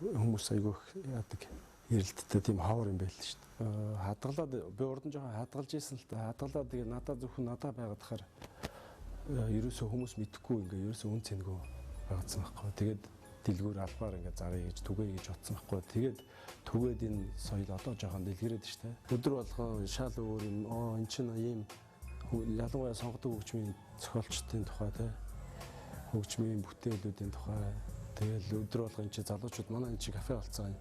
хүмүүс айгүй яадаг эрэлттэй тийм ховор юм байл шүү дээ. Хадгалаад би урд нь жоохон хадгалж исэн л та. Хадгалаад тэгээ надад зөвхөн надад байгаад хахаар ерөөсөө хүмүүс мэдхгүй ингээ ерөөсөө үн цэнгүй байгаадсан байхгүй. Тэгээд дэлгүүр албаар ингээ зарыг гэж түгээ гэж утсан байхгүй. Тэгээд түгээд энэ соёл одоо жоохон дэлгэрээд шүү дээ. Өдөр болгон шал өөр юм. Эн чинь ийм ялангуяа сонгодог хөгжмийн зохиолчдын тухай те хөгжмийн бүтээлүүдийн тухай тэгэл өдөр болгон чи залуучууд манай чи кафе болцсон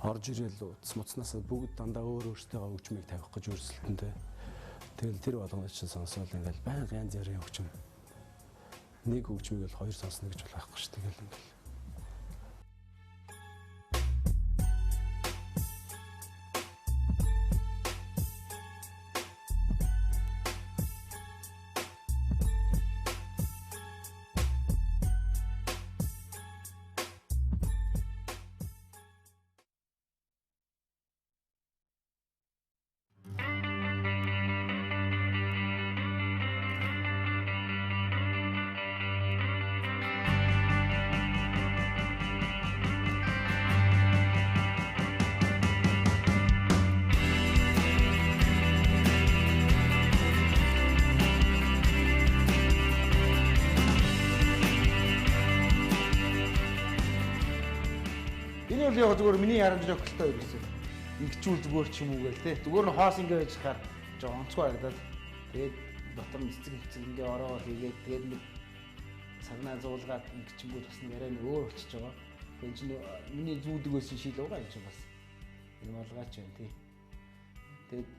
орж ирэл утас муцнаасаа бүгд дандаа өөр өөртөө хөгжмийг тавих гэж өрсөлдөнтэй. Тэгэл тэр болгоно чи сонсоод ингээл баян янз бүрийн хөгжим нэг хөгжмийг бол хоёр сонсно гэж болохгүй шүү. Тэгэл ингээл яг зүгээр миний харамжлаа өгөлтэй байсан. Ингэчүүл зүгээр ч юм уу гээл те. Зүгээр нь хоос ингэ байж хахаар жоо онцгой харагдаад тэгээд дотор нь цэцэг хөвцөг ингэ ороо хийгээд тэгээд нэг цагнаа зуулгаад ингэчмүүд бас нэг арай нэг өөр болчихж байгаа. Тэгээд чинь миний зүүдэг байсан шил угаа юм чинь бас энэ болгаач байна тий. Тэгээд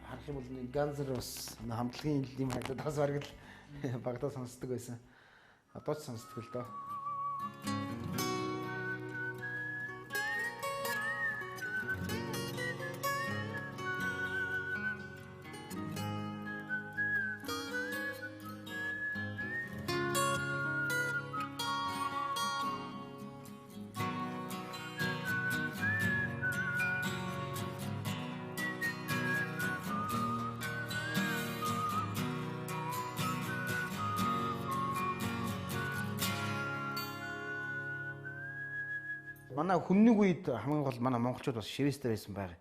харах юм бол нэг ганзэр бас хамтлагийн юм харагдаад бас бараг л багтаа сонсдог байсан. Одоо ч сонсдог л доо. Манай хүннийг үед хамгийн гол манай монголчууд бас шивэстэй байсан байг.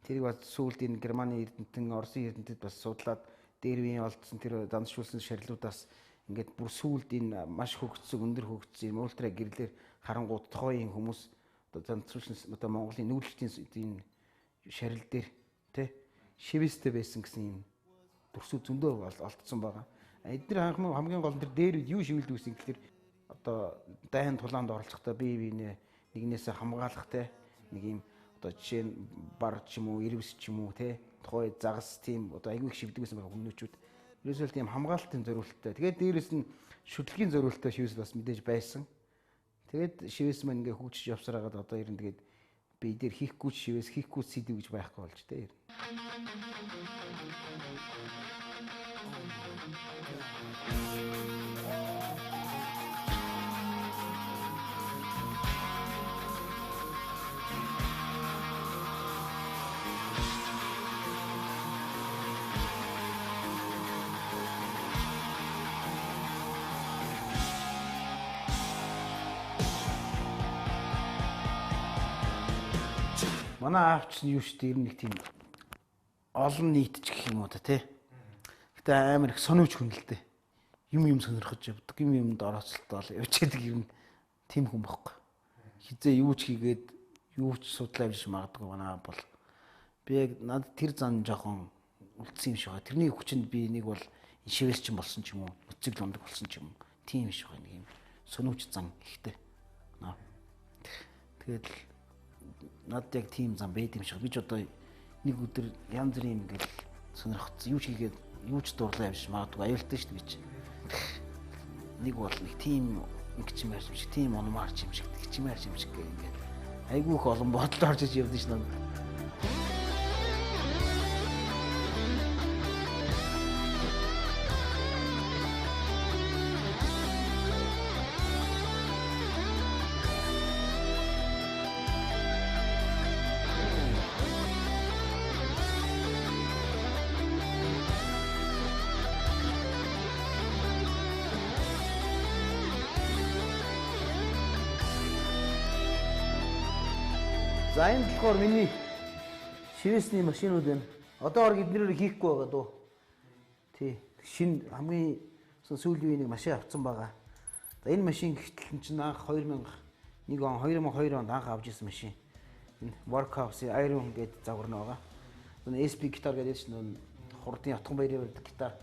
Тэрийг бас сүүлд энэ Германы эрдэмтэн, Оросын эрдэмтэд бас судлаад дээр үеийн олдсон тэр даншуулсан шарилуудаас ингээд бүр сүүлд энэ маш хөгжсөн, өндөр хөгжсөн ультра гэрлэр харангууд тохойн хүмүүс одоо даншуулсан одоо Монголын нүүлгчдийн энэ шарил дээр тэ шивэстэй байсан гэсэн юм төрсөв зөндөө олдсон байгаа. Эдгээр хамгийн гол нь тэр дээр юу шивэлдэг гэсэн гэхээр одоо дайн тулаанд оролцохдоо бие биенээ нэгнээсээ хамгаалахтай нэг юм одоо жишээ нь бар ч юм уу, ирвэс ч юм уу те тухай загас тийм одоо айгүй их шивдэг байсан байгаа хүмүүчүүд. Ерөөсөө тийм хамгаалтын зориулттай. Тэгээд дээрэс нь шүтлгийн зориулттай шивэс бас мэдээж байсан. Тэгээд шивэс маань ингээ хөгжиж явсараад одоо ер нь тэгээд бие дээр хийхгүй шивэс хийхгүй сэдв гэж байхгүй болж те. Манай аавч нь юу ч тийм нэг тийм олон нийтч гэх юм уу та тий. Гэтэ амар их сониуч хүн л дээ. Юм сонирхож явдаг, юмд орооцолтол явчихдаг юм тийм хүн байхгүй. Хизээ юу ч хийгээд юу ч судлаа явж магадгүй манай аав бол би яг над тэр зан жоохон үлдсэн юм шиг байна. Тэрний хүчинд би нэг бол шивээс ч болсон ч юм уу, өцөг лундаг болсон ч юм уу. Тийм шиг байна нэг юм сониуч зан ихтэй. Тэгээд над яг тийм зам байд юм шиг. Би ч одоо нэг өдөр янз бүрийн ингээл сонирхоцсон. Юу ч хийгээд юу ч дурлаа явж магадгүй аюултай шүү дээ би чи. Нэг бол нэг тийм ингэчмээр юм шиг, тийм унмаар юм шиг, тэгчмээр юм шиг ингээд айгүй их олон бодол орж иж явдсан шнэ. За энэ болохоор миний шивэсний машинууд байна. Одоо эднэрээр хийхгүй байгаа дөө. Тий. Шинэ хамгийн сүүлийн үеийн машин авсан байгаа. За энэ машин гэтэл чинь анх 2001 он 2002 онд анх авч ирсэн машин. Энэ Workhouse Iron гэдэг загвар байгаа. Энэ SP гитар гэдэг чинь хурдын отхон баярын гитар.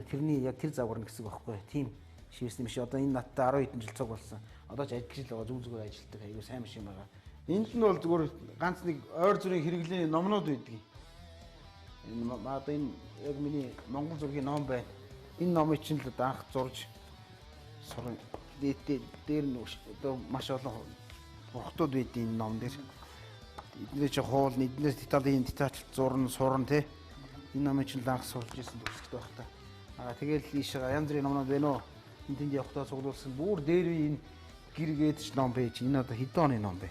Тэрний яг тэр загвар гэсэн үг байхгүй. Тийм шивэсний машин. Одоо энэ надтай 10 хэдэн жил цуг болсон. Одоо ч ажил байгаа зүг зүгээр ажилтдаг. Айгуу сайн машин байгаа. Энд нь бол зүгээр ганц нэг ойр зүрийн хэрэглээний номнууд байдаг. Энэ одоо энэ яг миний Монгол зургийн ном байна. Энэ номыг чинь л анх зурж сурна. Дээр нь одоо маш олон хурдууд байдیں۔ Энэ ном дээр. Эднэр чи хоол, эднээс деталийн детач зурна, сурна тий. Энэ номыг чинь анх сурж ирсэн төгсгөл байх та. Тэгэл ийшээ янз бүрийн номнууд байна уу? Энд тэнд явахдаа цуглуулсан. Бүр дээр энэ гэргээд ч ном байж. Энэ одоо хэдэн оны ном бэ?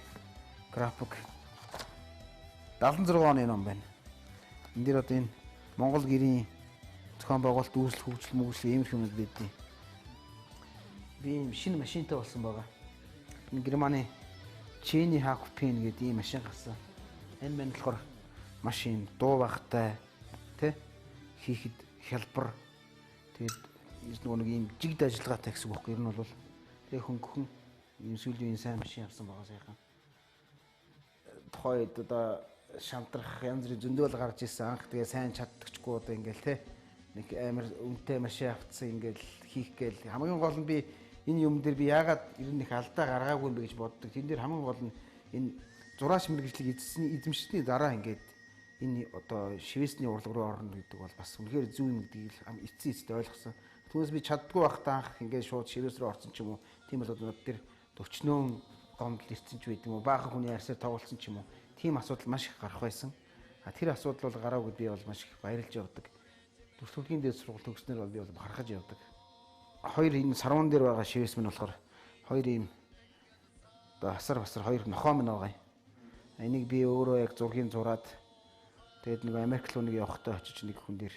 График 76 оны ном байна. Энд дээр одоо энэ Монгол гэрийн зохион байгуулалт үүсэл хөгжил мөгжил иймэрхүү юмуд байдیں۔ Би юм шинэ машинтай болсон байгаа. Энэ Германы Чэни Хакпен гэдэг ийм машин гарсан. Энэ байна болохоор машин дуу багтай тий хийхэд хялбар тэгээд нэг ийм жигд ажиллагаатай гэсэн үг байхгүй. Ер нь бол тэг хөнгөн ийм сүүлийн сайн машин авсан байгаа сайхан. Тухайд одоо шантрах янз бүрийн зөндөл гарч ирсэн анх тэгээ сайн чаддагчгүй одоо ингээл те нэг амар үнэтэй машин авцсан ингээл хийх гээл хамгийн гол нь би энэ юм дээр би яагаад ер нь их алдаа гаргаагүй юм бэ гэж боддог. Тэн дээр хамгийн гол нь энэ зураач мэргэжлийг эзэмшсэний дараа ингээд энэ одоо шивэсний урлаг руу орно гэдэг бол бас үнэхээр зөв юм гэдгийг эцсийн эцэд ойлгосон. Түүнээс би чаддгүй байхдаа анх ингээд шууд шивэс рүү орсон ч юм уу. Тийм бол одоо тэр төвчнөө гомдол ирсэн ч байд юм уу. Баахан хүний арьсаар тоглосон ч юм уу. Тийм асуудал маш их гарах байсан. Тэр асуудал бол гараагүй би бол маш их баярлж явдаг. Төрөлхтөлгийн дээд сургууль төгснөр бол би бол харахаж явдаг. Хоёр энэ сарван дээр байгаа шивэс минь болохоор хоёр ийм одоо асар хоёр нохоо минь байгаа юм. Энийг би өөрөө яг зургийн зураад тэгээд нэг Америк руу нэг явахдаа очиж нэг хүн дээр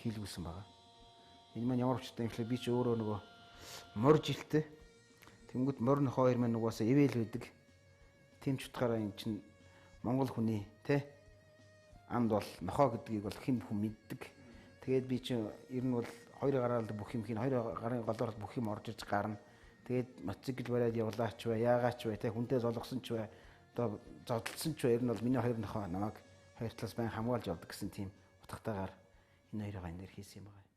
хийлгүүлсэн байгаа. Энэ маань ямар ч юм би ч өөрөө нөгөө мор жилтэй. Тэнгүүд мор нохоо хоёр маань нугасаа ивэл байдаг. Тийм ч утгаараа эн чинь Монгол хүний те анд бол нохоо гэдгийг бол хэн бүхэн мэддэг. Тэгээд би чинь ер нь бол хоёр гараар бүх юм хийн хоёр гарын голоор бүх юм орж иж гарна. Тэгээд мотоцикл бариад явлаач бай, яагаач бай, те хүнтэй золгосон ч бай, одоо зодтолсон ч бай. Ер нь бол миний хоёр нохоо намайг хоёр талаас байн хамгаалж явдаг гэсэн тийм утгатайгаар энэ хоёроо энэ хийсэн юм байна.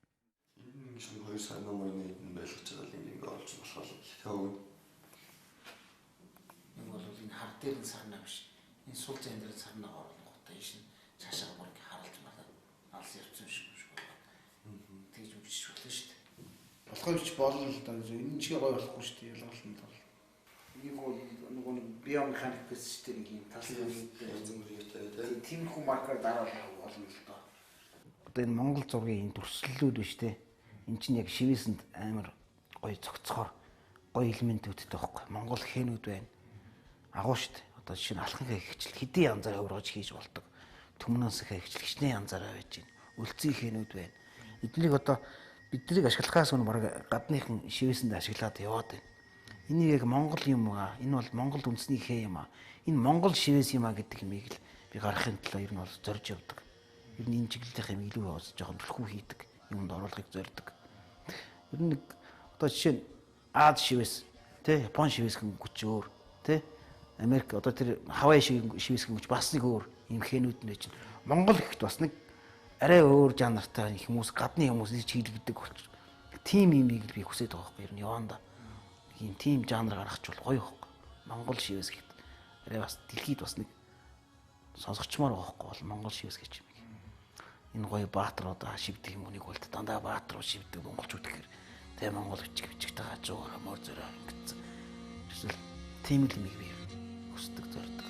Энэ чинь хоёр сар номерыг байлгаж байгаа юм ингээ олж болохоор тэгвэл энэ бол энэ хар дээр нь сарна биш. Энэ сул зэн дээр сарна оруулахтай шин цаашаа бүр ингээ харалж байна. Алс явцсан шиг байна. Тэгж үжиж болно шүү дээ. Болохоор ч болно л да. Энэ чигээ гой болохгүй шүү дээ. Ялгаалт нь бол. Нэг биомеханик гэсэн шүү дээ. Нэг юм тал зэмрийтэй. Тиймэрхүү маркер дараалах болно л доо. Одоо энэ Монгол зургийн энэ төрслөлүүд биш дээ. Эн чинь яг шивэсэнд амар гой цогцохоор гой элементүүдтэй байхгүй. Монгол хэнүүд байна. Агуу шүү дээ. Одоо жишээ нь алхахын хэгжил хэдийн янзаараа өргөж хийж болдог. Төмнөөс хэгжил хичнээн янзаараа байж байна. Үлцгийн хэнүүд байна. Эднийг одоо биднийг ашиглахаас өмнө баг гадныхан шивэсэнд ашиглаад яваад байна. Энийг яг Монгол юм аа. Энэ бол Монгол үндэсний хэ юм аа. Энэ Монгол шивэс юм аа гэдэг юмыг л би гаргахын тулд ер нь бол зорж явдаг. Ер нь энэ чиглэлийнх юм илүү яваад жоохон төлхөө хийдэг. Юмд оруулахыг зорддог. Ер нь одоо жишээ нь Аз шивэс, тэ Япон шивэс гэнгүй ч өөр, тэ Америк одоо тэр Хавай шивэс гэнгүй бас нэг өөр юм хэнүүд нэ чинь. Монгол ихт бас нэг арай өөр жанртай хүмүүс гадны хүмүүс чиглэгддэг болчих. Тим юмыг би хүсэж байгаа байхгүй ер нь яванда. Ийм тим жанр гаргахч бол гоё байхгүй. Монгол шивэс гэхэд арай бас дэлхийд бас нэг сонсгочмоор байгаа байхгүй бол Монгол шивэс гэж юм. Энэ гоё баатрууд шивдэг юм унийг бол дандаа баатруу шивдэг монголчууд гэхээр тэ монгол бичигтэй хажуугаар мөр зөрөө ингэсэн. Эсвэл тийм л юмыг би хүсдэг зорддог.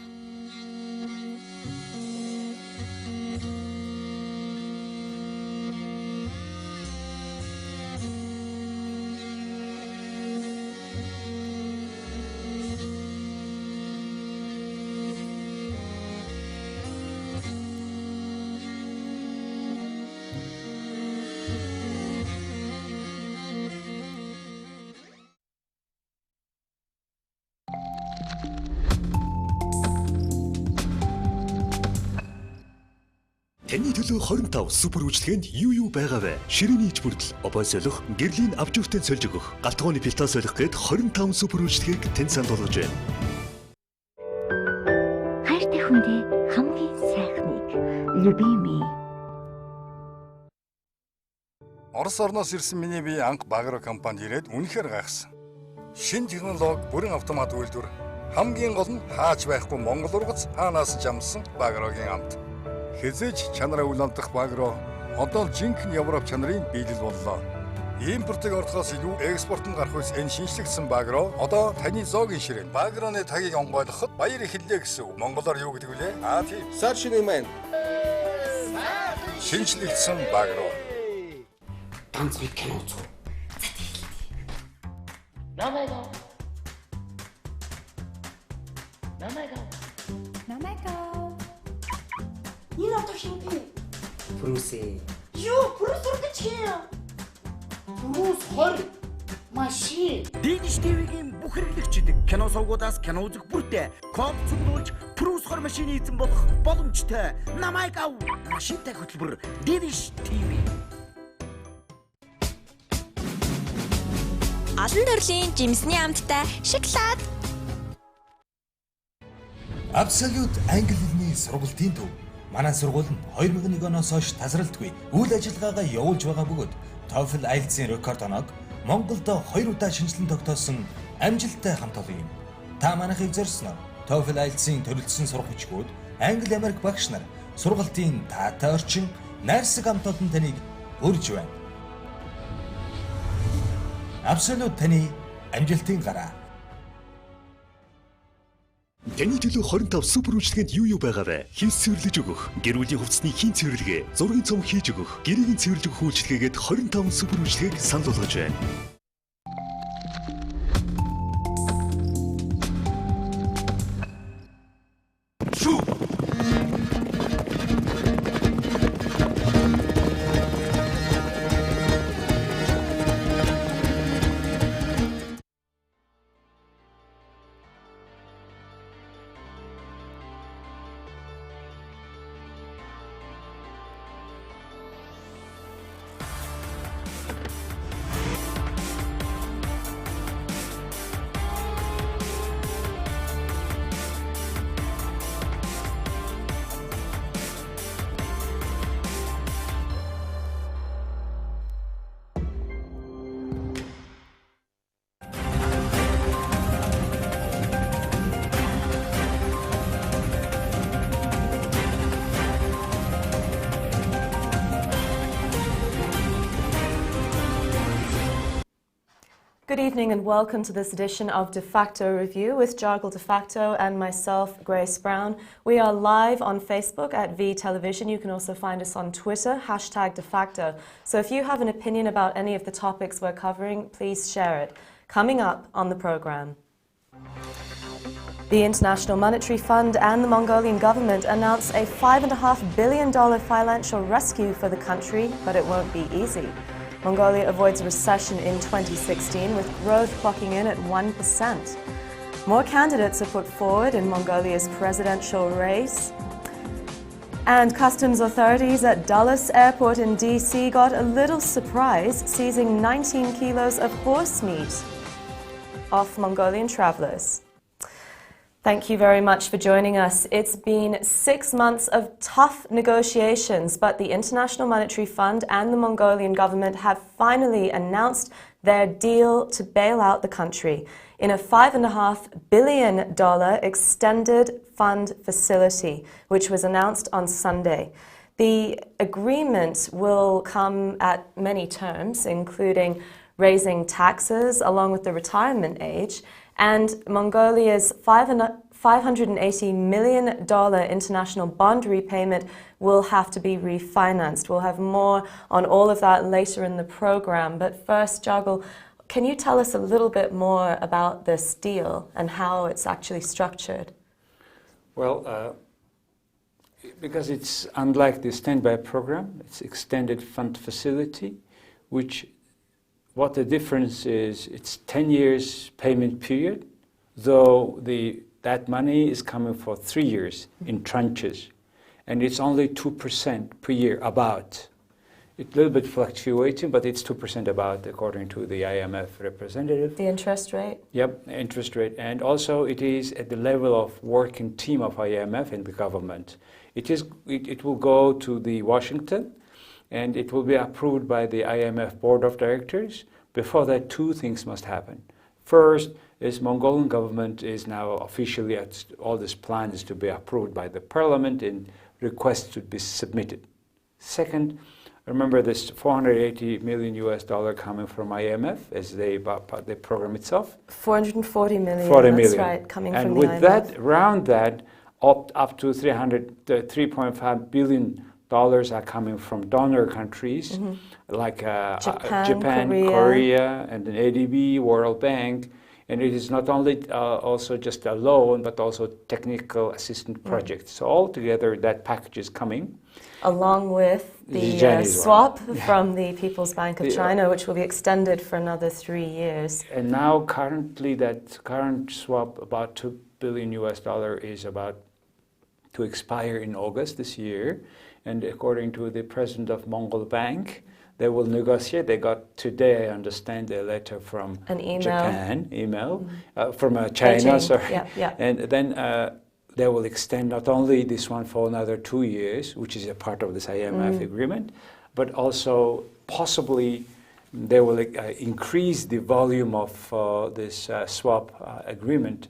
Таны төлөө 25 супер үйлчлэгэнд юу байгаа вэ? Ширээний ич бүрдэл, обой солих, гэрлийн авжууртын сольж өгөх, галтгооны пилтаа солих гээд 25 супер үйлчлэгийг танд сануулгаж байна. Хайртай хүндээ хамгийн сайхныг любимый. Орос орноос ирсэн миний бие анх Багро компанид ирээд үнэхээр гайхсан. Шинэ технологи, бүрэн автомат үйлдвэр, хамгийн гол нь хааж байхгүй Монгол ургац хаанаас ч амсан Багрогийн амт. Хязээж чанараа үл алдах Багро одоо л жинхэнэ Европ чанарын биелэл боллоо. Импортыг орохоос илүү экспортод гарах үс энэ шинжлэгдсэн Багро одоо таны зоогийн ширээ. Багроны тагийг онгойлгоход баяр эхэллээ гэсэн үг. Монголоор юу гэдэг вүлээ? Тийм. Саршины мэн. Шинжлэгдсэн Багро. Ганц бид кино үзв. Намайгаа. Энэ одоо хинпи? Брүсэ. Юу, Брюс урдч хин? Брюс 20 машин. Дийдж ТV-ийн бүх хэрэглэгчид кино сувгуудаас кино үзэх бүртээ код цуглуулж Брюс 20 машины эзэн болох боломжтой. Намайгаа машинтай хөтөлбөр Дийдж ТV. Олон төрлийн жимсний амттай шоколад. Абсолют англи хэлний сургалтын төв. Манай сургууль нь 2001 оноос хойш тасралтгүй үйл ажиллагаагаа явуулж байгаа бөгөөд TOEFL IELTS-ийн рекорд оноог Монголд 2 удаа шинжилэн тогтоосон амжилттай хамт олон юм. Та манайхыг зорьсноор TOEFL IELTS-ийн төрөлцсөн сурах хүчгүүд Англи Америк багш нар сургалтын таатай орчин найрсаг хамт олон таныг урьж байна. Абсолют таны амжилтын гараа. Таны төлөө 25 супер үйлчлэгэнд юу байгаа вэ? Хинс цэвэрлэж өгөх, гэр бүлийн хувцсны хийн цэвэрлэгээ, зургийн цом хийж өгөх, гэрийн цэвэрлэж өгөх үйлчлэгээгээд 25 супер үйлчлэгийг санал болгож байна. Good evening and welcome to this edition of De Facto Review with Jargle De Facto and myself, Grace Brown. We are live on Facebook at V Television. You can also find us on Twitter, #DeFacto. So if you have an opinion about any of the topics we're covering, please share it. Coming up on the programme. The International Monetary Fund and the Mongolian government announced a $5.5 billion financial rescue for the country, but it won't be easy. Mongolia avoids recession in 2016 with growth clocking in at 1%. More candidates are put forward in Mongolia's presidential race. And customs authorities at Dulles Airport in DC got a little surprise, seizing 19 kilos of horse meat off Mongolian travellers. Thank you very much for joining us. It's been 6 months of tough negotiations, but the International Monetary Fund and the Mongolian government have finally announced their deal to bail out the country in a $5.5 billion extended fund facility, which was announced on Sunday. The agreement will come at many terms, including raising taxes along with the retirement age, and Mongolia's $580 million international bond repayment will have to be refinanced. We'll have more on all of that later in the program. But first, Jargle, can you tell us a little bit more about this deal and how it's actually structured? Well, because it's unlike the standby program, it's extended fund facility, which what the difference is, it's 10 years payment period, though that money is coming for 3 years in tranches. and it's only 2% per year, about. It's a little bit fluctuating, but it's 2% about, according to the IMF representative. The interest rate? Yep, interest rate. And also it is at the level of working team of IMF and the government. It will go to the Washington, and it will be approved by the IMF Board of Directors. Before that, two things must happen. First is Mongolian government is now officially, all this plan is to be approved by the parliament and requests to be submitted. Second, remember this $480 million coming from IMF as the program itself? 440 million, 40 that's million. right, coming and from the with IMF. that, around that, up to $3.5 billion are coming from donor countries like Japan, Korea, and then ADB, World Bank. And it is not only also just a loan, but also technical assistance projects. So altogether, that package is coming. Along with the swap from the People's Bank of China, which will be extended for another 3 years. And now currently that current swap, about $2 billion is about to expire in August this year. And according to the president of Mongol Bank, they will negotiate. They got today, I understand, a letter from Japan, from China, Beijing. sorry. Yeah. And then they will extend not only this one for another 2 years, which is a part of this IMF agreement, but also possibly they will increase the volume of this swap agreement,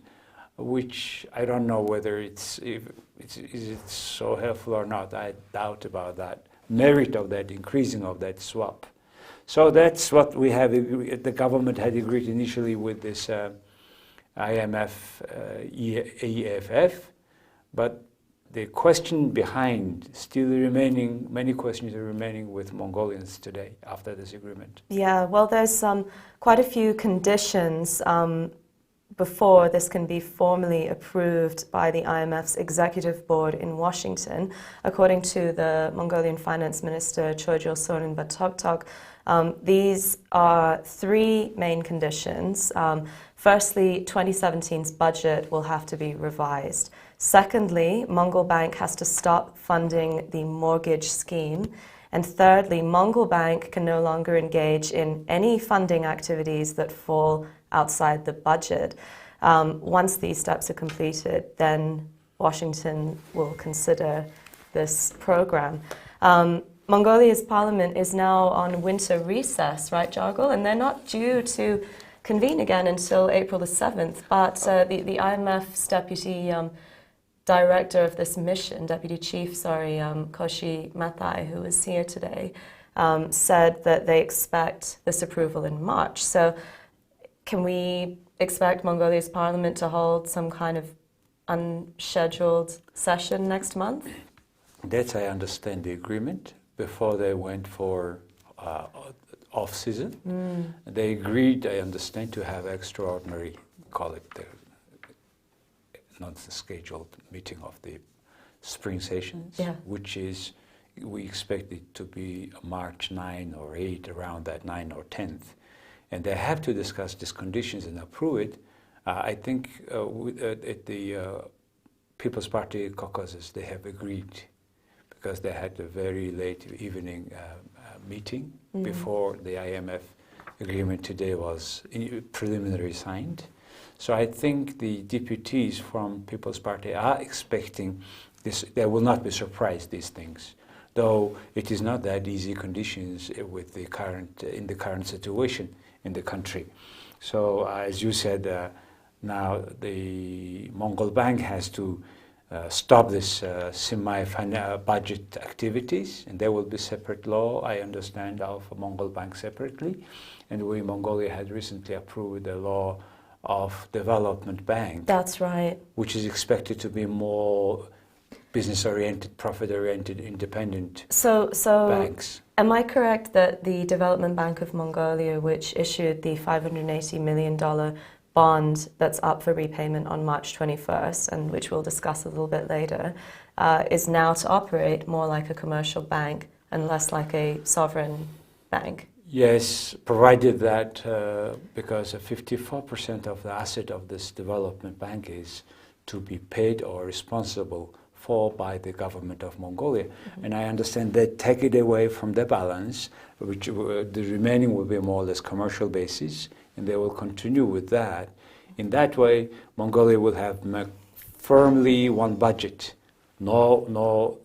which I don't know whether is it so helpful or not. I doubt about that merit of that increasing of that swap. So that's what we have. The government had agreed initially with this IMF, EFF, but the question behind still remaining, many questions are remaining with Mongolians today after this agreement. Yeah, well, there's quite a few conditions before this can be formally approved by the IMF's executive board in Washington. According to the Mongolian finance minister, Chojil Sorinvatoktok, these are three main conditions. Firstly, 2017's budget will have to be revised. Secondly, Mongol Bank has to stop funding the mortgage scheme. And thirdly, Mongol Bank can no longer engage in any funding activities that fall outside the budget. Once these steps are completed, then Washington will consider this program. Mongolia's parliament is now on winter recess, right, Jargal? And they're not due to convene again until April the 7th. But the IMF's deputy director of this mission, deputy chief, Koshi Mathai, who is here today, said that they expect this approval in March. So can we expect Mongolia's parliament to hold some kind of unscheduled session next month? That's, I understand, the agreement. Before they went for off-season, they agreed, I understand, to have extraordinary, call it the non-scheduled meeting of the spring sessions, which is, we expect it to be March 9 or 8, around that 9 or 10th. And they have to discuss these conditions and approve it. I think at the People's Party caucuses, they have agreed because they had a very late evening meeting before the IMF agreement today was preliminary signed. So I think the deputies from People's Party are expecting this. They will not be surprised, these things, though it is not that easy conditions with the in the current situation in the country. So as you said, now the Mongol Bank has to stop this semi-budget activities, and there will be separate law, I understand, of Mongol Bank separately. And Mongolia had recently approved the law of Development Bank. That's right. Which is expected to be more business-oriented, profit-oriented, independent banks. Am I correct that the Development Bank of Mongolia, which issued the $580 million bond that's up for repayment on March 21st, and which we'll discuss a little bit later, is now to operate more like a commercial bank and less like a sovereign bank? Yes, provided that because 54% of the asset of this development bank is to be paid or responsible fall by the government of Mongolia. And I understand they take it away from the balance, which the remaining will be more or less commercial basis, and they will continue with that. In that way, Mongolia will have firmly one budget. No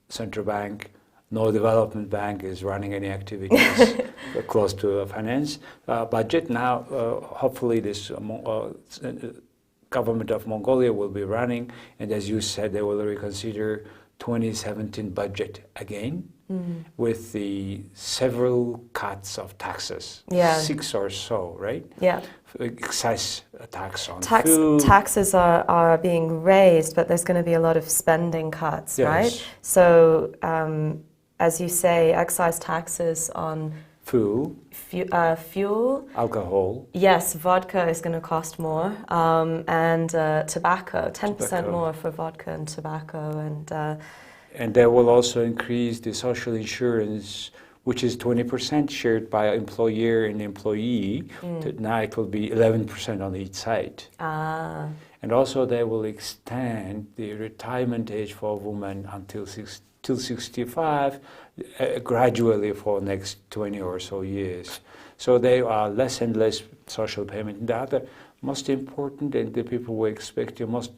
central bank, no development bank is running any activities close to a finance budget. Now, hopefully this government of Mongolia will be running, and as you said, they will reconsider 2017 budget again with the several cuts of taxes, 6 or so, right? Yeah. Excise tax on food. Taxes are being raised, but there's going to be a lot of spending cuts, Yes. right? So, as you say, excise taxes on fuel, alcohol. Yes, vodka is going to cost more, and tobacco, 10% more for vodka and tobacco, and they will also increase the social insurance, which is 20% shared by employer and employee. Now it will be 11% on each side. And also they will extend the retirement age for women until 65, gradually for next 20 or so years. So there are less and less social payment. The other most important, and the people will expect, the most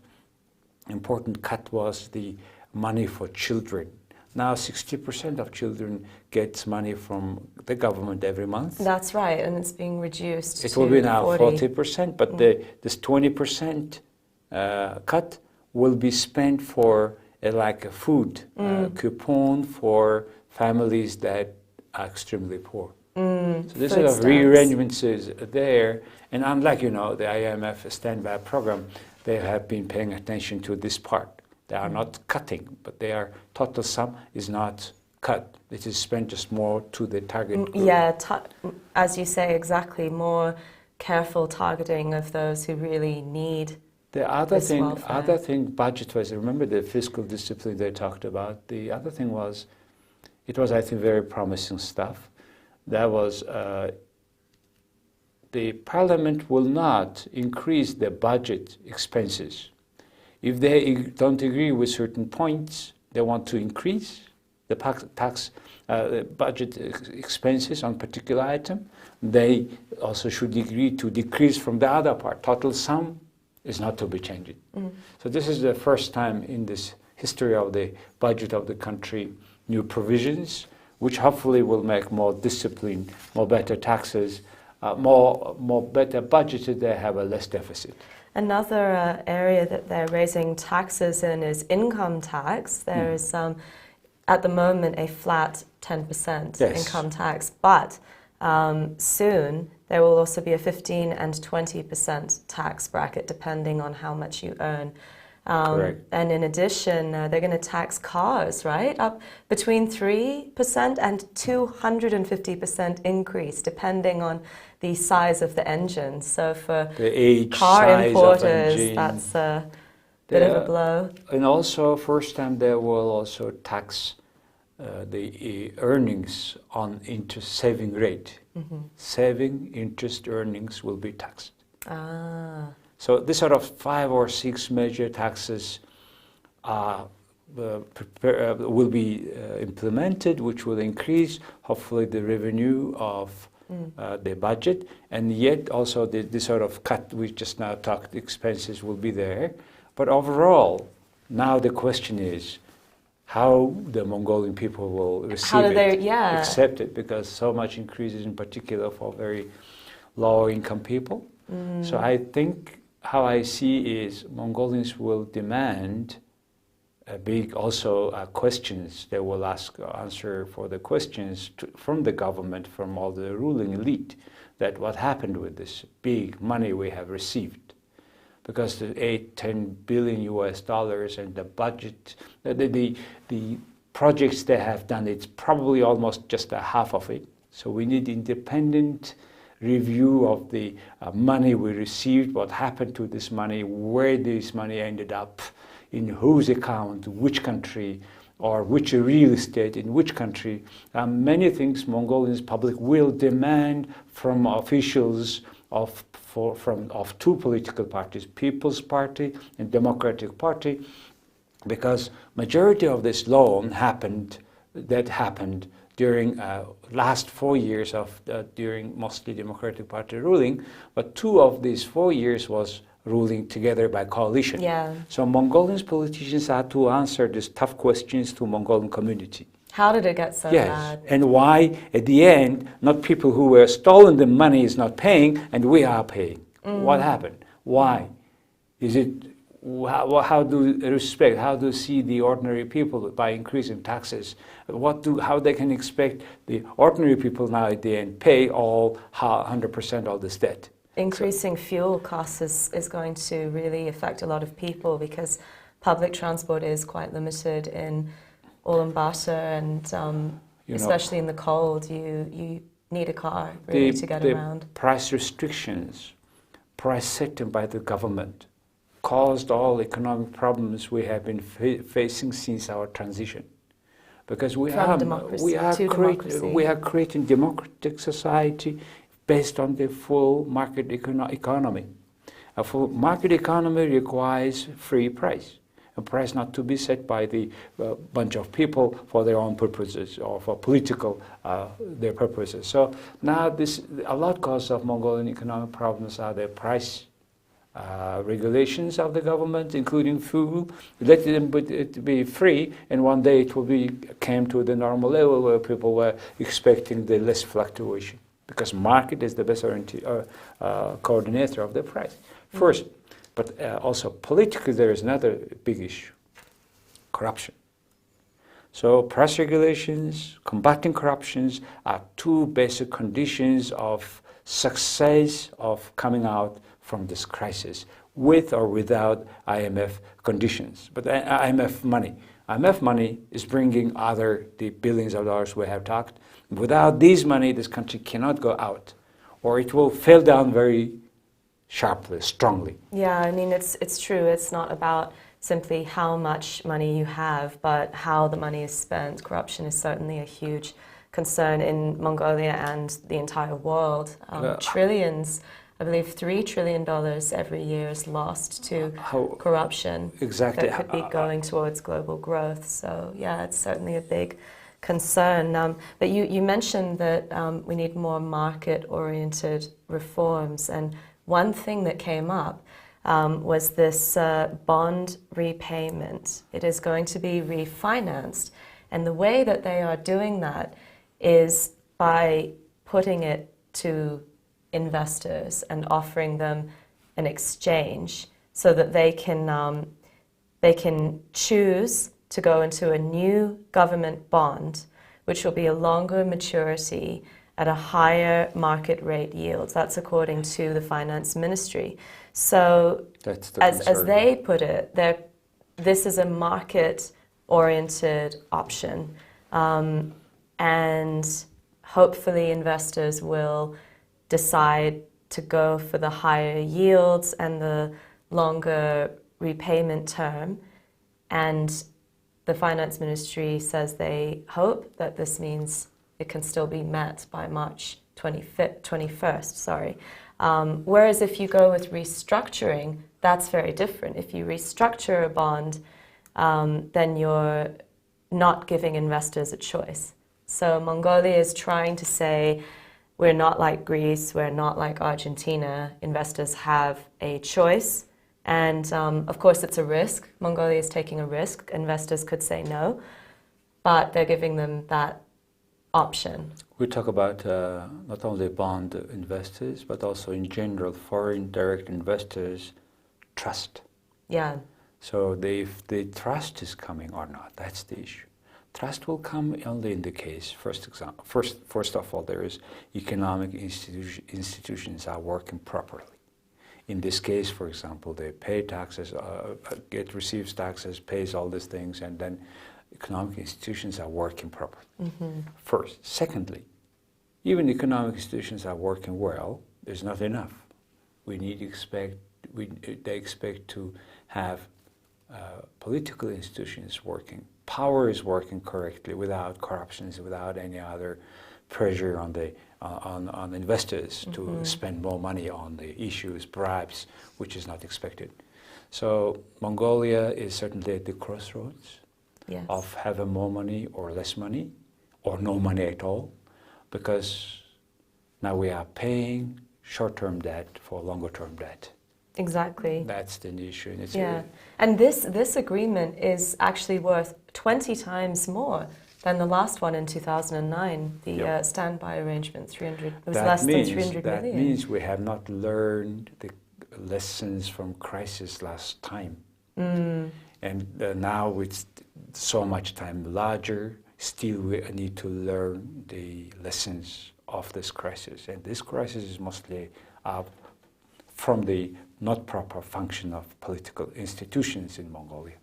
important cut was the money for children. Now 60% of children gets money from the government every month. That's right, and it's being reduced. It will be now 40%, but this 20% cut will be spent for like a food coupon for families that are extremely poor. So this sort of rearrangements is there, and unlike the IMF standby program, they have been paying attention to this part. They are not cutting, but their total sum is not cut. It is spent just more to the target group. Yeah, as you say, exactly, more careful targeting of those who really need the other thing, welfare. Budget-wise, remember the fiscal discipline they talked about? The other thing was, it was, I think, very promising stuff. That was, the parliament will not increase the budget expenses. If they don't agree with certain points, they want to increase the budget expenses on particular item. They also should agree to decrease from the other part. Total sum is not to be changed. So this is the first time in this history of the budget of the country, new provisions, which hopefully will make more discipline, more better taxes, more better budgeted. They have a less deficit. Another area that they're raising taxes in is income tax. There is at the moment a flat 10% income tax, but soon there will also be a 15 and 20% tax bracket depending on how much you earn. And in addition, they're going to tax cars, right? Up between 3% and 250% increase depending on the size of the engine. So for the age, car importers, that's a bit of a blow. And also, first time they will also tax the earnings on interest saving rate. Saving interest earnings will be taxed. So this sort of 5 or 6 major taxes will be implemented, which will increase, hopefully, the revenue of the budget, and yet also the sort of cut we just now talked, expenses will be there. But overall, now the question is how the Mongolian people will receive accept it, because so much increases in particular for very low income people. So I think how I see is Mongolians will demand big also questions. They will answer for the questions from the government, from all the ruling elite, that what happened with this big money we have received. Because the $8-10 billion and the budget, the projects they have done, it's probably almost just a half of it. So we need independent review of the money we received, what happened to this money, where this money ended up, in whose account, which country, or which real estate in which country. Many things Mongolians public will demand from officials of two political parties, People's Party and Democratic Party, because majority of this loan happened during last 4 years of during mostly Democratic Party ruling, but 2 of these 4 years was ruling together by coalition. Yeah. So Mongolian politicians had to answer these tough questions to Mongolian community. How did it get so bad? And why, at the end, not people who were stolen the money is not paying, and we are paying? What happened? Why? Is it, how do you respect, how do you see the ordinary people by increasing taxes? How they can expect the ordinary people now at the end pay all 100% of this debt? Increasing fuel costs is going to really affect a lot of people because public transport is quite limited in Ulaanbaatar, and especially in the cold, you need a car really to get around. Price restrictions, price setting by the government, caused all economic problems we have been facing since our transition, because we are creating democratic society based on the full market economy. A full market economy requires free price. A price not to be set by the bunch of people for their own purposes or for political their purposes. So now a lot cause of Mongolian economic problems are the price regulations of the government, including food. Let it be free, and one day it will came to the normal level where people were expecting the less fluctuation, because market is the best coordinator of the price. First. But also politically, there is another big issue: corruption. So price regulations, combating corruptions are 2 basic conditions of success of coming out from this crisis, with or without IMF conditions. But IMF money is bringing the billions of dollars we have talked. Without this money, this country cannot go out, or it will fall down very sharply, strongly. Yeah, I mean, it's true. It's not about simply how much money you have, but how the money is spent. Corruption is certainly a huge concern in Mongolia and the entire world. Trillions, I believe $3 trillion every year is lost to corruption. Exactly. That could be going towards global growth. So yeah, it's certainly a big concern. But you mentioned that we need more market-oriented reforms, and one thing that came up was this bond repayment. It is going to be refinanced, and the way that they are doing that is by putting it to investors and offering them an exchange so that they can choose to go into a new government bond, which will be a longer maturity at a higher market rate yield. That's according to the finance ministry. So as they put it, this is a market-oriented option, and hopefully investors will decide to go for the higher yields and the longer repayment term. And the finance ministry says they hope that this means it can still be met by March 21st. Whereas if you go with restructuring, that's very different. If you restructure a bond, then you're not giving investors a choice. So Mongolia is trying to say, we're not like Greece, we're not like Argentina. Investors have a choice. And of course, it's a risk. Mongolia is taking a risk. Investors could say no, but they're giving them that option. We talk about not only bond investors, but also in general, foreign direct investors' trust. Yeah. So if the trust is coming or not, that's the issue. Trust will come only in the case, first of all, there is economic institutions are working properly. In this case, for example, they pay taxes, receives taxes, pays all these things, and then economic institutions are working properly. Mm-hmm. First. Secondly, even economic institutions are working well, there's not enough. They expect to have political institutions working. Power is working correctly without corruptions, without any other pressure on investors to spend more money on the issues, bribes, which is not expected. So Mongolia is certainly at the crossroads Yes. of having more money or less money or no money at all, because now we are paying short-term debt for longer-term debt. Exactly. That's the issue. And it's Yeah. And this agreement is actually worth 20 times more than the last one in 2009, the Yep. Standby arrangement, 300. It was that less means, than 300 that million. means we have not learned the lessons from crisis last time. And now with so much time larger, still we need to learn the lessons of this crisis. And this crisis is mostly from the not proper function of political institutions in Mongolia.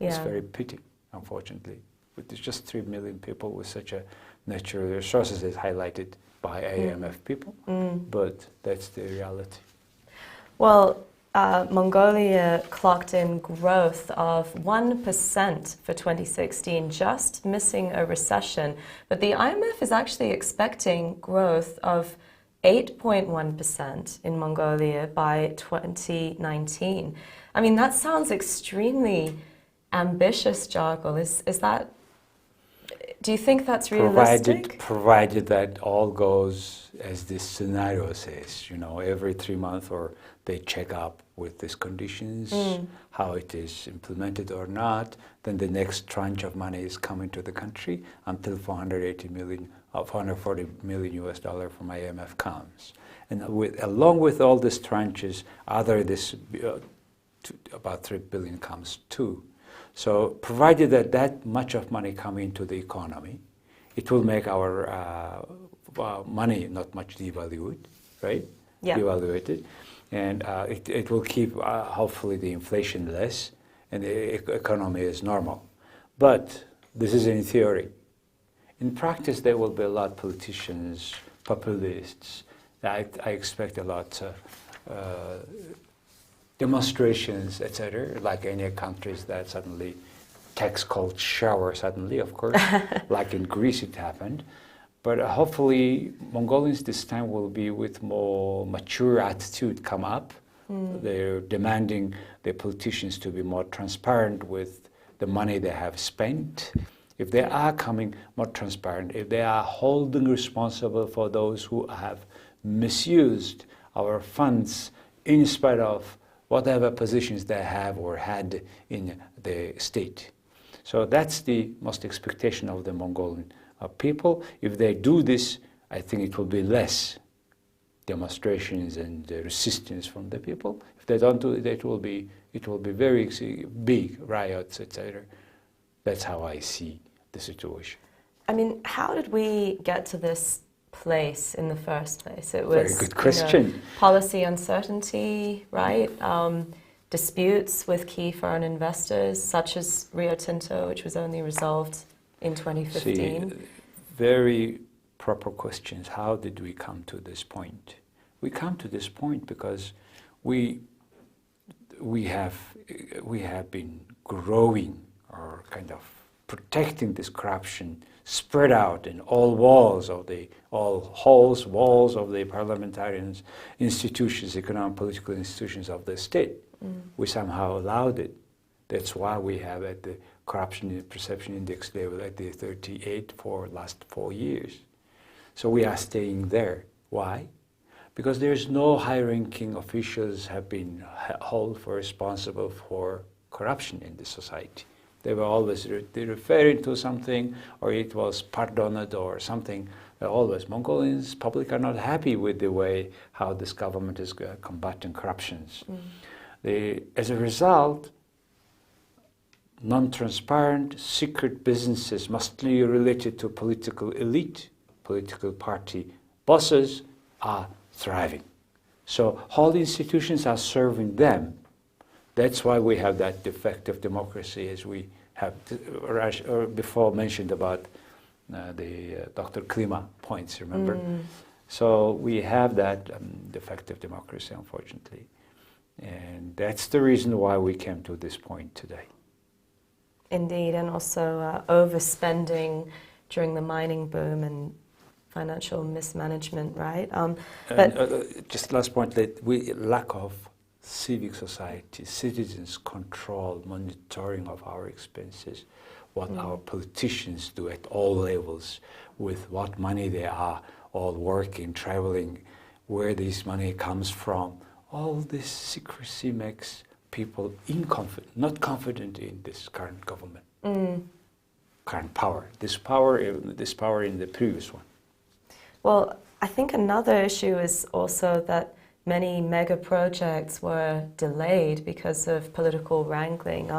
It's Yeah. very pity, unfortunately. With just 3 million people with such a natural resources as highlighted by IMF people, but that's the reality. Well, Mongolia clocked in growth of 1% for 2016, just missing a recession. But the IMF is actually expecting growth of 8.1% in Mongolia by 2019. I mean, that sounds extremely ambitious, Jargal. Is that, do you think that's realistic? Provided that all goes as this scenario says, you know, every 3 months or they check up with these conditions, how it is implemented or not, then the next tranche of money is coming to the country until 440 million US dollar from IMF comes. And along with all these tranches, about 3 billion comes too. So provided that much of money come into the economy, it will make our money not much devalued, right? Yeah. Devaluated. And it will keep, hopefully, the inflation less and the economy is normal. But this is in theory. In practice, there will be a lot of politicians, populists. I expect a lot of demonstrations, etc., like any countries that suddenly tax called shower suddenly, of course, like in Greece it happened. But hopefully Mongolians this time will be with more mature attitude come up. They're demanding the politicians to be more transparent with the money they have spent. If they are coming more transparent, if they are holding responsible for those who have misused our funds in spite of whatever positions they have or had in the state. So that's the most expectation of the Mongolian people. If they do this, I think it will be less demonstrations and resistance from the people. If they don't do it, it will be very big riots, etc. That's how I see the situation. I mean, how did we get to this place in the first place? It was very good question. Policy uncertainty, right? Disputes with key foreign investors, such as Rio Tinto, which was only resolved in 2015. See, very proper questions. How did we come to this point? We come to this point because we have been growing or kind of protecting this corruption spread out in all walls of the parliamentarians, institutions, economic, political institutions of the state. We somehow allowed it. That's why we have at the corruption perception index level at the 38 for last 4 years. So we are staying there. Why? Because there's no high-ranking officials have been held for responsible for corruption in the society. They were always referring to something, or it was pardoned or something. Always Mongolians public are not happy with the way how this government is combating corruptions. As a result, non-transparent, secret businesses mostly related to political elite, political party bosses are thriving. So all institutions are serving them. That's why we have that defective democracy, as we have before mentioned about the Dr. Klima points, remember? So we have that defective democracy, unfortunately. And that's the reason why we came to this point today. Indeed, and also overspending during the mining boom and financial mismanagement, right? Just last point, lack of civic society, citizens control monitoring of our expenses, what our politicians do at all levels, with what money they are all working, traveling, where this money comes from. All this secrecy makes people not confident in this current government, current power. This power in the previous one. Well, I think another issue is also that many mega projects were delayed because of political wrangling.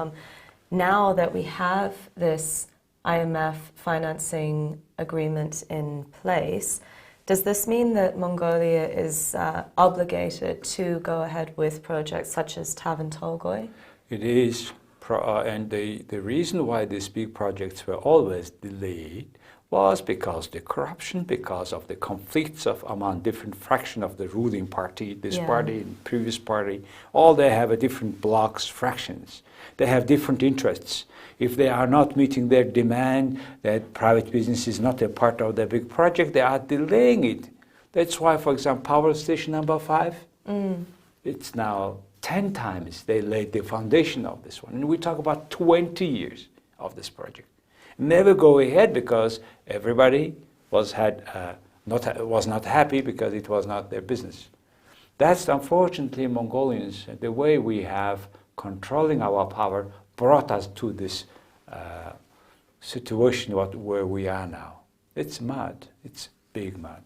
Now that we have this IMF financing agreement in place, does this mean that Mongolia is obligated to go ahead with projects such as Tavan Tolgoi? It is, and the reason why these big projects were always delayed was because the corruption, because of the conflicts among different fractions of the ruling party, this party and previous party, all they have a different blocks, fractions. They have different interests. If they are not meeting their demand that private business is not a part of the big project, they are delaying it. That's why, for example, power station number 5, it's now 10 times they laid the foundation of this one. And we talk about 20 years of this project. Never go ahead because everybody was not happy because it was not their business. That's unfortunately Mongolians, the way we have controlling our power brought us to this situation where we are now. It's mud. It's big mud.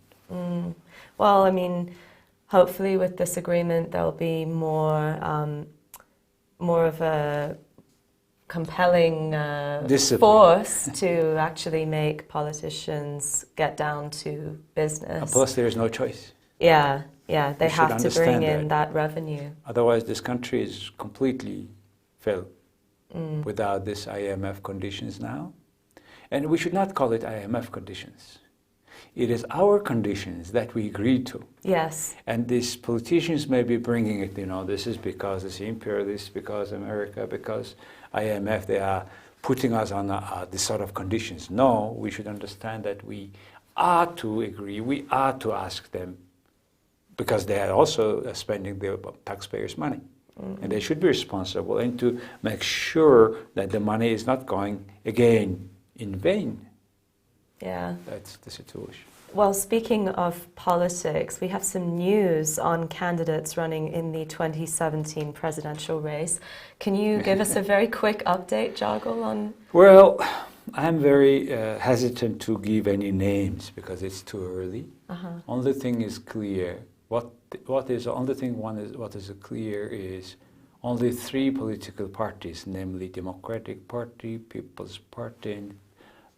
Well, I mean, hopefully with this agreement there'll be more of a compelling force to actually make politicians get down to business. And plus, there is no choice. Yeah, they have to bring in that revenue. Otherwise, this country is completely failed without this IMF conditions now. And we should not call it IMF conditions. It is our conditions that we agreed to. Yes. And these politicians may be bringing it, this is because it's imperialists, because America, because IMF, they are putting us on this sort of conditions. No, we should understand that we are to agree, we are to ask them, because they are also spending the taxpayers' money. And they should be responsible and to make sure that the money is not going again in vain. Yeah. That's the situation. Well, speaking of politics, we have some news on candidates running in the 2017 presidential race. Can you give us a very quick update, Jagol, on... Well, I'm very hesitant to give any names because it's too early. Only thing is clear. What is clear is only 3 political parties, namely Democratic Party, People's Party, and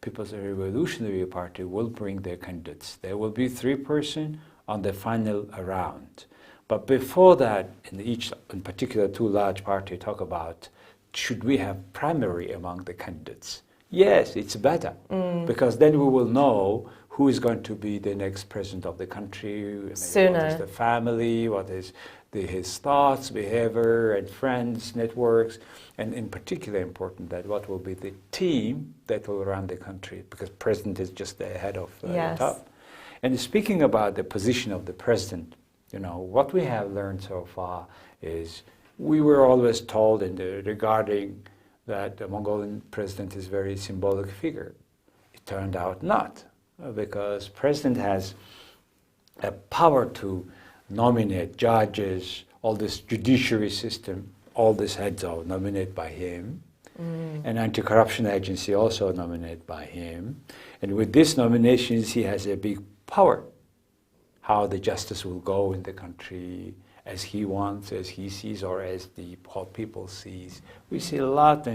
People's Revolutionary Party, will bring their candidates. There will be 3 persons on the final round. But before that, in particular 2 large parties talk about, should we have primary among the candidates? Yes, it's better, because then we will know who is going to be the next president of the country, sooner. What is the family, what is his thoughts, behavior, and friends, networks, and in particular important that what will be the team that will run the country, because president is just the head of the top. And speaking about the position of the president, what we have learned so far is we were always told regarding that the Mongolian president is a very symbolic figure. It turned out not, because president has a power to nominate judges, all this judiciary system, all this heads are nominated by him, and anti-corruption agency also nominated by him. And with these nominations, he has a big power. How the justice will go in the country, as he wants, as he sees, or as the people sees. We see a lot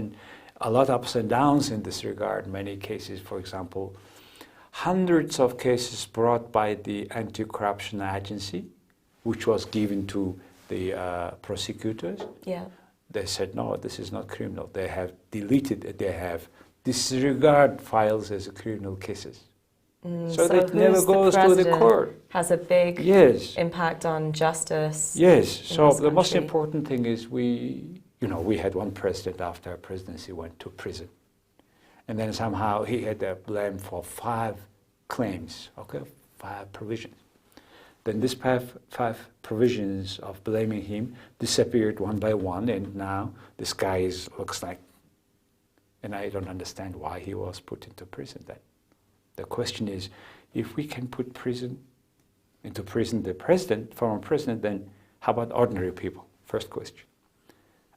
ups and downs in this regard. Many cases, for example, hundreds of cases brought by the anti-corruption agency, which was given to the prosecutors. Yeah. They said, no, this is not criminal. They have deleted it. They have disregarded files as criminal cases. So that never goes to the court. Has a big impact on justice. Yes. So the most important thing is we had one president after presidency went to prison. And then somehow he had a blame for 5 claims, 5 provisions. then these five provisions of blaming him disappeared one by one, and now the sky looks like. And I don't understand why he was put into prison then. The question is, if we can put into prison the president, former president, then how about ordinary people? First question.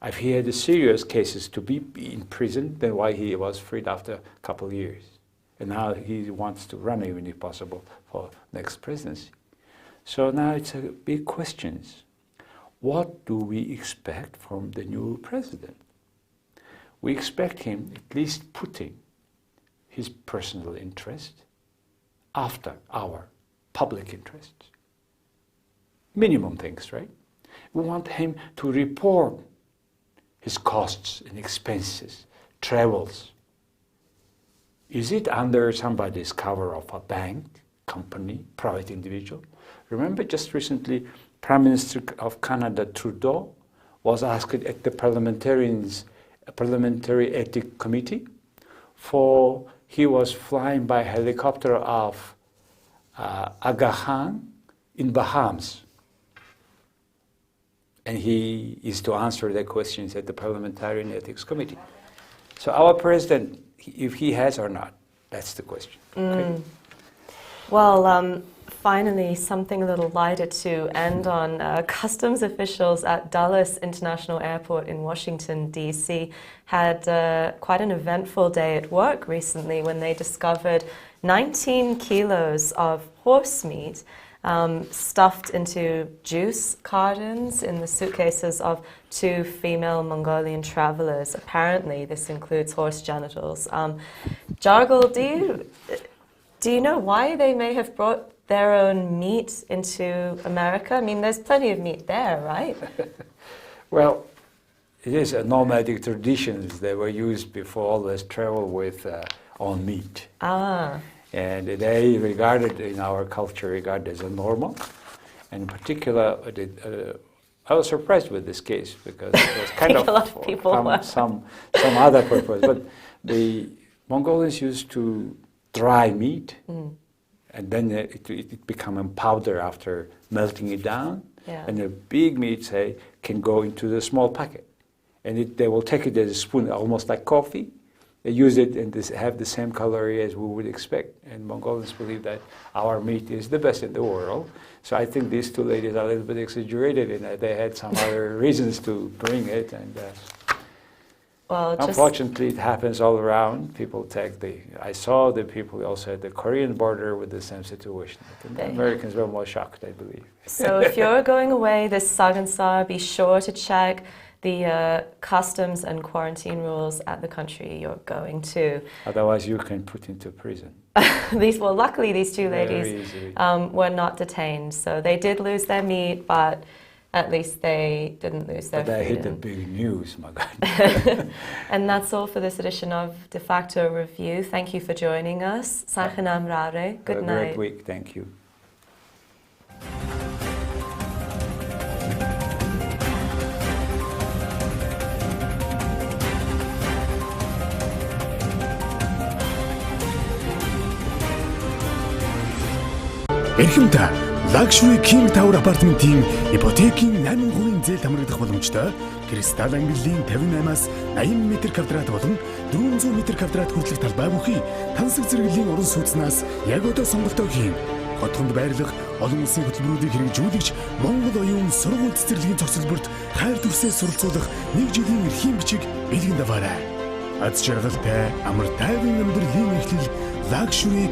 If he had serious cases to be in prison, then why he was freed after a couple of years? And now he wants to run, even if possible, for next presidency. So now it's a big question. What do we expect from the new president? We expect him at least putting his personal interest after our public interests. Minimum things, right? We want him to report his costs and expenses, travels. Is it under somebody's cover of a bank, company, private individual? Remember just recently, Prime Minister of Canada, Trudeau, was asked at the Parliamentary Ethics Committee for he was flying by helicopter of Agahan in Bahamas. And he is to answer the questions at the Parliamentary Ethics Committee. So our president, if he has or not, that's the question. Okay? Well, finally, something a little lighter to end on. Customs officials at Dulles International Airport in Washington, D.C. had quite an eventful day at work recently when they discovered 19 kilos of horse meat stuffed into juice cartons in the suitcases of 2 female Mongolian travelers. Apparently, this includes horse genitals. Jargal, do you know why they may have brought their own meat into America? I mean, there's plenty of meat there, right? Well, it is a nomadic traditions that were used before all this travel with own meat. And they regarded in our culture regarded as a normal. And in particular, I was surprised with this case because it was kind of some other purpose. But the Mongolians used to dry meat, and then it become a powder after melting it down. Yeah. And the big meat, say, can go into the small packet. And they will take it as a spoon, almost like coffee. They use it and have the same calorie as we would expect. And Mongolians believe that our meat is the best in the world. So I think these 2 ladies are a little bit exaggerated in that they had some other reasons to bring it. And well, unfortunately, it happens all around. People I saw the people also at the Korean border with the same situation. The Americans were more shocked, I believe. So if you're going away this Sagansar, be sure to check the customs and quarantine rules at the country you're going to. Otherwise, you can put into prison. Luckily, these 2 ladies were not detained, so they did lose their meat, but at least they didn't lose their freedom. But they hit the big news, my God. And that's all for this edition of De Facto Review. Thank you for joining us. Sanchanam Rare. Good night. Have a great week. Thank you. Эрхэмтэй Luxury King Tower апартментийн ипотекийн 8% зээл хамрагдах боломжтой Кристалл ангиллын 58-аас 80 м2 болон 400 м2 хүртэлх талбай бүхий тансаг зэрэглэлийн уран сууцнаас яг одоо сонголтоо хийн. Хотгонд байрлах олон улсын хөтөлбөрүүдийг хэрэгжүүлэгч Монгол оюун сургууль цэцэрлэгийн цогцлборт хайр дүрсээ суралцуулах 1 жилийн эрхийн бичиг бэлгэн даваарай. Аз жаргалтай амар тайван амьдралын эхлэл Luxury